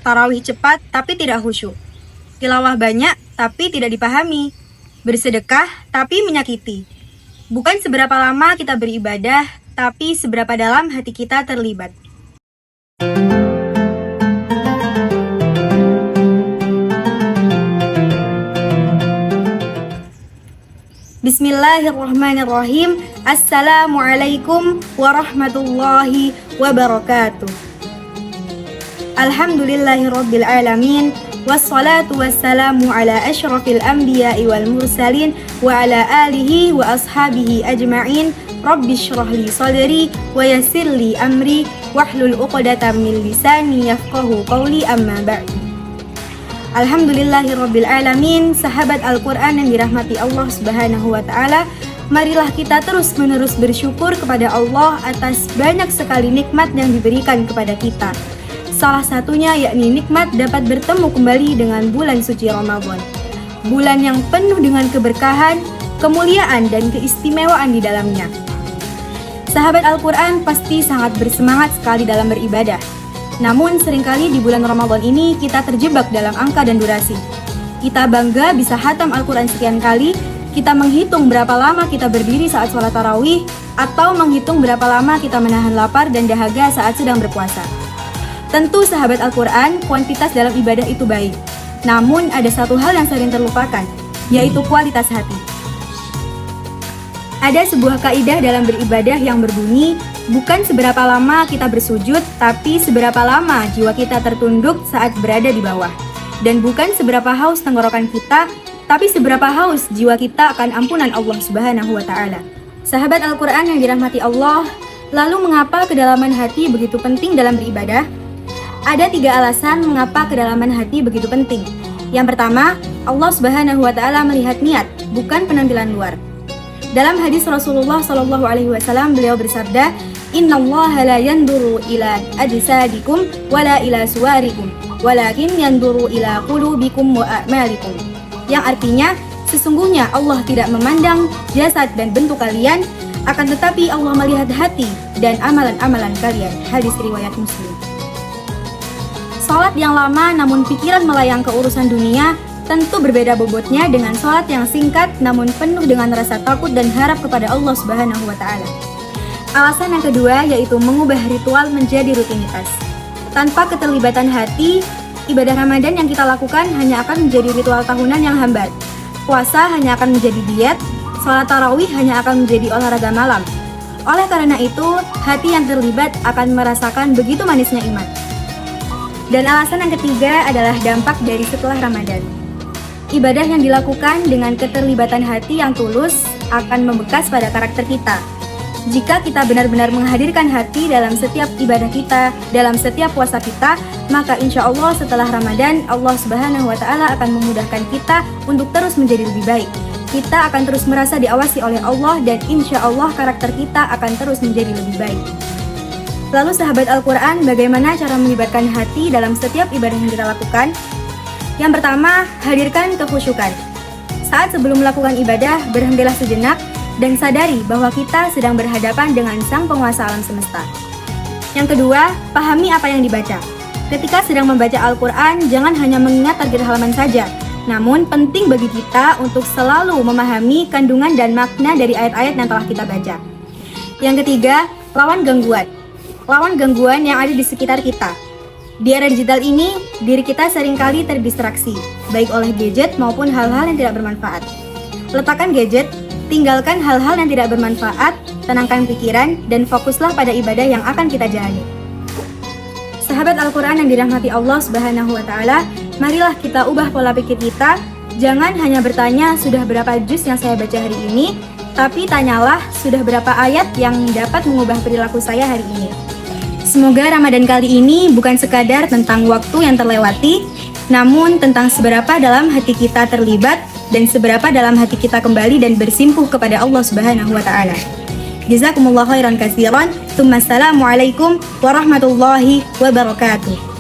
Tarawih cepat tapi tidak khusyuk. Tilawah banyak tapi tidak dipahami. Bersedekah tapi menyakiti. Bukan seberapa lama kita beribadah, tapi seberapa dalam hati kita terlibat. Bismillahirrahmanirrahim. Assalamualaikum warahmatullahi wabarakatuh. Alhamdulillahirabbil alamin. Wassalatu wassalamu ala asyrafil anbiya'i wal mursalin wa ala alihi wa ashabihi ajma'in. Rabbi shrah li sadri wa yassir li amri wahlul 'uqdatam min lisani yafqahu qawli, amma ba'du. Alhamdulillahirabbil alamin. Sahabat Al-Qur'an yang dirahmati Allah Subhanahu wa taala, marilah kita terus-menerus bersyukur kepada Allah atas banyak sekali nikmat yang diberikan kepada kita. Salah satunya yakni nikmat dapat bertemu kembali dengan bulan suci Ramadan. Bulan yang penuh dengan keberkahan, kemuliaan dan keistimewaan di dalamnya. Sahabat Al-Qur'an pasti sangat bersemangat sekali dalam beribadah. Namun seringkali di bulan Ramadan ini kita terjebak dalam angka dan durasi. Kita bangga bisa khatam Al-Quran sekian kali, kita menghitung berapa lama kita berdiri saat sholat tarawih, atau menghitung berapa lama kita menahan lapar dan dahaga saat sedang berpuasa. Tentu sahabat Al-Quran, kuantitas dalam ibadah itu baik. Namun ada satu hal yang sering terlupakan, yaitu kualitas hati. Ada sebuah kaidah dalam beribadah yang berbunyi, bukan seberapa lama kita bersujud, tapi seberapa lama jiwa kita tertunduk saat berada di bawah. Dan bukan seberapa haus tenggorokan kita, tapi seberapa haus jiwa kita akan ampunan Allah Subhanahu wa ta'ala. Sahabat Al-Quran yang dirahmati Allah, lalu mengapa kedalaman hati begitu penting dalam beribadah? Ada 3 alasan mengapa kedalaman hati begitu penting. Yang pertama, Allah Subhanahu wa ta'ala melihat niat, bukan penampilan luar. Dalam hadis Rasulullah SAW, beliau bersabda, Innallaha la yanduru ila ajsadikum wala ila suwarikum, walakin yanduru ila qulubikum wa a'malikum. Yang artinya, sesungguhnya Allah tidak memandang jasad dan bentuk kalian, akan tetapi Allah melihat hati dan amalan-amalan kalian. Hadis riwayat Muslim. Salat yang lama namun pikiran melayang ke urusan dunia tentu berbeda bobotnya dengan salat yang singkat namun penuh dengan rasa takut dan harap kepada Allah Subhanahu wa ta'ala. Alasan yang kedua yaitu mengubah ritual menjadi rutinitas. Tanpa keterlibatan hati, ibadah Ramadan yang kita lakukan hanya akan menjadi ritual tahunan yang hambar. Puasa hanya akan menjadi diet, salat tarawih hanya akan menjadi olahraga malam. Oleh karena itu, hati yang terlibat akan merasakan begitu manisnya iman. Dan alasan yang ketiga adalah dampak dari setelah Ramadan. Ibadah yang dilakukan dengan keterlibatan hati yang tulus akan membekas pada karakter kita. Jika kita benar-benar menghadirkan hati dalam setiap ibadah kita, dalam setiap puasa kita, maka insya Allah setelah Ramadan, Allah Subhanahu wa ta'ala akan memudahkan kita untuk terus menjadi lebih baik. Kita akan terus merasa diawasi oleh Allah dan insya Allah karakter kita akan terus menjadi lebih baik. Lalu sahabat Al-Quran, bagaimana cara melibatkan hati dalam setiap ibadah yang kita lakukan? Yang pertama, hadirkan kekhusyukan. Saat sebelum melakukan ibadah, berhentilah sejenak dan sadari bahwa kita sedang berhadapan dengan Sang Penguasa alam semesta. Yang kedua, pahami apa yang dibaca. Ketika sedang membaca Al-Quran, jangan hanya mengingat target halaman saja, namun penting bagi kita untuk selalu memahami kandungan dan makna dari ayat-ayat yang telah kita baca. Yang ketiga, lawan gangguan. Lawan gangguan yang ada di sekitar kita. Di era digital ini, diri kita seringkali terdistraksi, baik oleh gadget maupun hal-hal yang tidak bermanfaat. Letakkan gadget, tinggalkan hal-hal yang tidak bermanfaat, tenangkan pikiran, dan fokuslah pada ibadah yang akan kita jalani. Sahabat Al-Quran yang dirahmati Allah Subhanahu wa ta'ala, marilah kita ubah pola pikir kita. Jangan hanya bertanya sudah berapa juz yang saya baca hari ini, tapi tanyalah sudah berapa ayat yang dapat mengubah perilaku saya hari ini. Semoga Ramadan kali ini bukan sekadar tentang waktu yang terlewati, namun tentang seberapa dalam hati kita terlibat dan seberapa dalam hati kita kembali dan bersimpuh kepada Allah Subhanahu wa ta'ala. Jazakumullah khairan katsiran. Assalamualaikum warahmatullahi wabarakatuh.